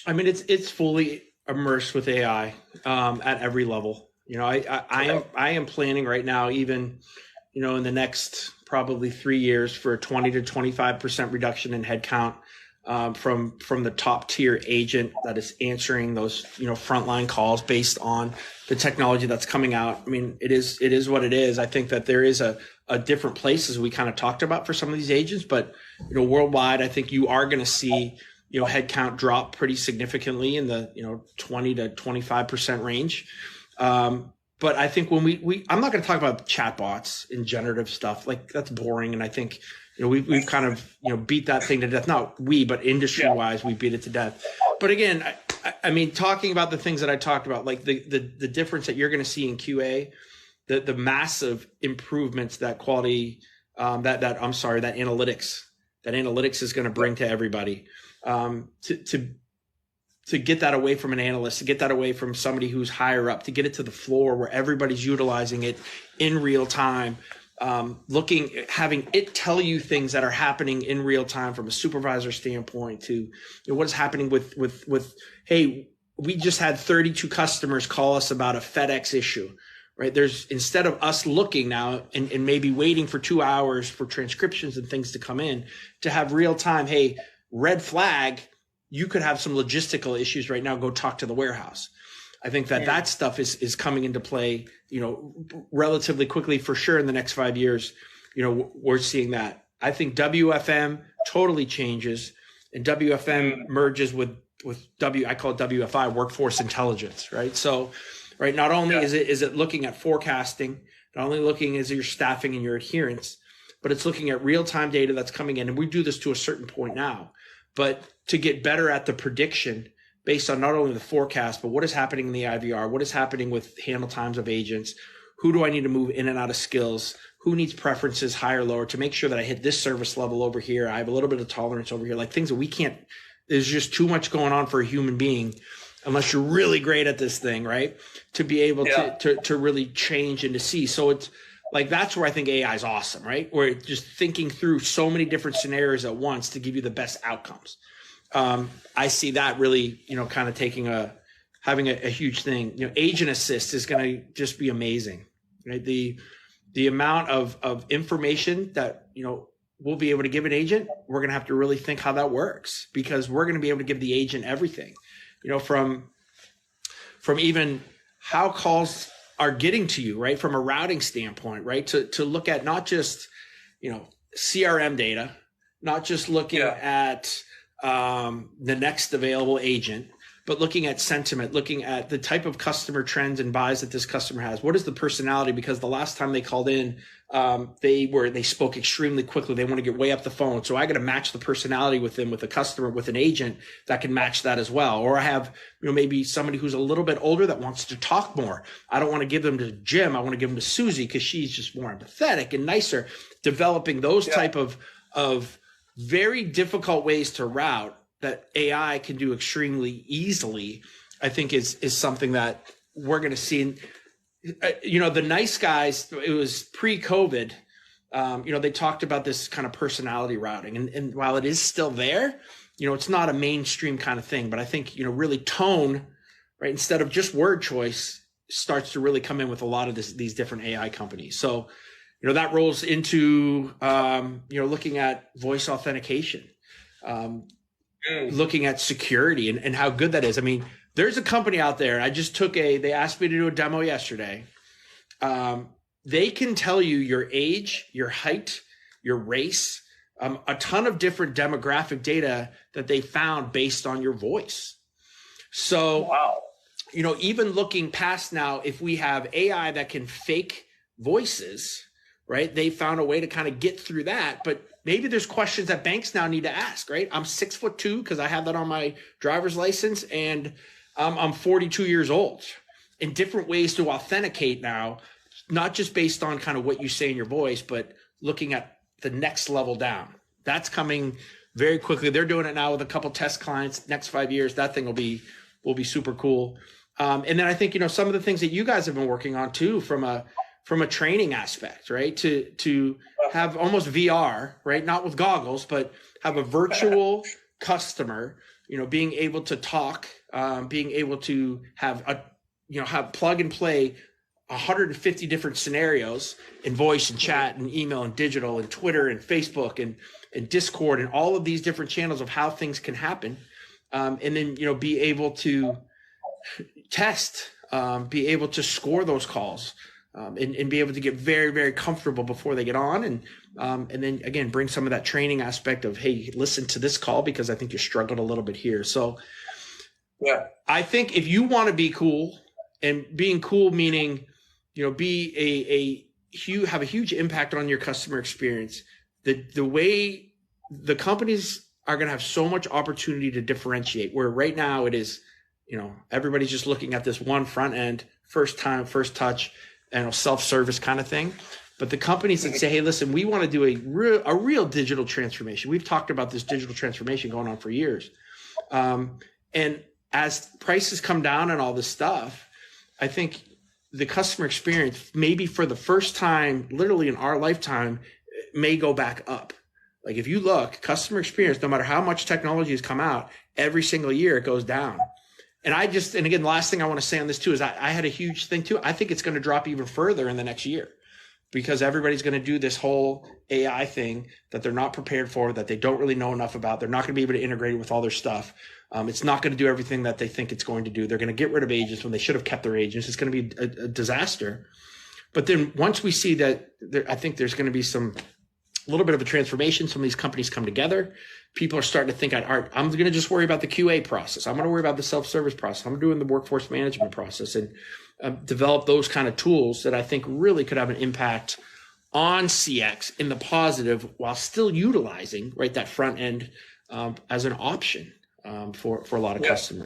I mean, it's fully immersed with AI at every level. I am planning right now, even in the next probably 3 years, for a 20 to 25% reduction in headcount from the top tier agent that is answering those frontline calls based on the technology that's coming out. I mean, it is what it is. I think that there is a different place, as we kind of talked about, for some of these agents, but worldwide, I think you are going to see headcount drop pretty significantly in the 20 to 25% range. But I think when I'm not going to talk about chatbots and generative stuff, like that's boring, and I think we've kind of beat that thing to death. Not we, but industry wise, we beat it to death. But again, I mean, talking about the things that I talked about, like the difference that you're going to see in QA, the massive improvements that quality, that analytics is going to bring to everybody, to get that away from an analyst, to get that away from somebody who's higher up, to get it to the floor where everybody's utilizing it in real time, having it tell you things that are happening in real time from a supervisor standpoint, to what is happening with, hey, we just had 32 customers call us about a FedEx issue, right? Instead of us looking now and maybe waiting for 2 hours for transcriptions and things to come in, to have real time, hey, red flag, you could have some logistical issues right now, go talk to the warehouse. I think that stuff is coming into play, relatively quickly, for sure. In the next 5 years, we're seeing that. I think WFM totally changes, and WFM merges with I call it WFI, workforce intelligence, right? So, right, not only is it looking at forecasting, not only looking at your staffing and your adherence, but it's looking at real-time data that's coming in. And we do this to a certain point now, but to get better at the prediction based on not only the forecast, but what is happening in the IVR, what is happening with handle times of agents, who do I need to move in and out of skills, who needs preferences higher or lower, to make sure that I hit this service level over here, I have a little bit of tolerance over here, like things that we can't, there's just too much going on for a human being, unless you're really great at this thing, right? To be able to really change and to see. So it's like, that's where I think AI is awesome, right? Where it's just thinking through so many different scenarios at once to give you the best outcomes. I see that really, kind of having a huge thing. Agent assist is going to just be amazing, right? The amount of information that, we'll be able to give an agent, we're going to have to really think how that works, because we're going to be able to give the agent everything, from even how calls are getting to you, right? From a routing standpoint, right? To look at not just, CRM data, not just looking at the next available agent, but looking at sentiment, looking at the type of customer trends and buys that this customer has. What is the personality? Because the last time they called in, they spoke extremely quickly. They want to get way up the phone. So I got to match the personality with them, with a customer, with an agent that can match that as well. Or I have, maybe somebody who's a little bit older that wants to talk more. I don't want to give them to Jim. I want to give them to Susie because she's just more empathetic and nicer. Developing those type of very difficult ways to route that AI can do extremely easily, I think is something that we're going to see. The nice guys, it was pre-COVID, they talked about this kind of personality routing. And while it is still there, it's not a mainstream kind of thing. But I think, really tone, right, instead of just word choice, starts to really come in with a lot of these different AI companies. So, that rolls into, looking at voice authentication, looking at security and how good that is. I mean, there's a company out there. I just they asked me to do a demo yesterday. They can tell you your age, your height, your race, a ton of different demographic data that they found based on your voice. So, wow. Even looking past now, if we have AI that can fake voices, right? They found a way to kind of get through that, but maybe there's questions that banks now need to ask, right? I'm 6'2" because I have that on my driver's license, and I'm 42 years old. In different ways to authenticate now, not just based on kind of what you say in your voice, but looking at the next level down. That's coming very quickly. They're doing it now with a couple test clients. Next 5 years, that thing will be super cool. And then I think, some of the things that you guys have been working on too, from a training aspect, right? To have almost VR, right? Not with goggles, but have a virtual customer, being able to talk, being able to have have plug and play 150 different scenarios in voice and chat and email and digital and Twitter and Facebook and Discord and all of these different channels of how things can happen. And then, be able to test, be able to score those calls, and be able to get very, very comfortable before they get on. And then again, bring some of that training aspect of, hey, listen to this call because I think you struggled a little bit here. So yeah, I think if you want to be cool, and being cool meaning, be have a huge impact on your customer experience. The way the companies are going to have so much opportunity to differentiate, where right now it is, everybody's just looking at this one front end, first time, first touch, and self-service kind of thing. But the companies that say, hey, listen, we want to do a real digital transformation. We've talked about this digital transformation going on for years. And as prices come down and all this stuff, I think the customer experience, maybe for the first time, literally in our lifetime, may go back up. Like if you look, customer experience, no matter how much technology has come out, every single year it goes down. And again, the last thing I want to say on this too is I had a huge thing too. I think it's going to drop even further in the next year because everybody's going to do this whole AI thing that they're not prepared for, that they don't really know enough about. They're not going to be able to integrate it with all their stuff. It's not going to do everything that they think it's going to do. They're going to get rid of agents when they should have kept their agents. It's going to be a disaster. But then once we see that, I think there's going to be a little bit of a transformation. Some of these companies come together. People are starting to think, all right, I'm going to just worry about the QA process. I'm going to worry about the self-service process. I'm doing the workforce management process and develop those kind of tools that I think really could have an impact on CX in the positive while still utilizing that front end as an option for a lot of customers.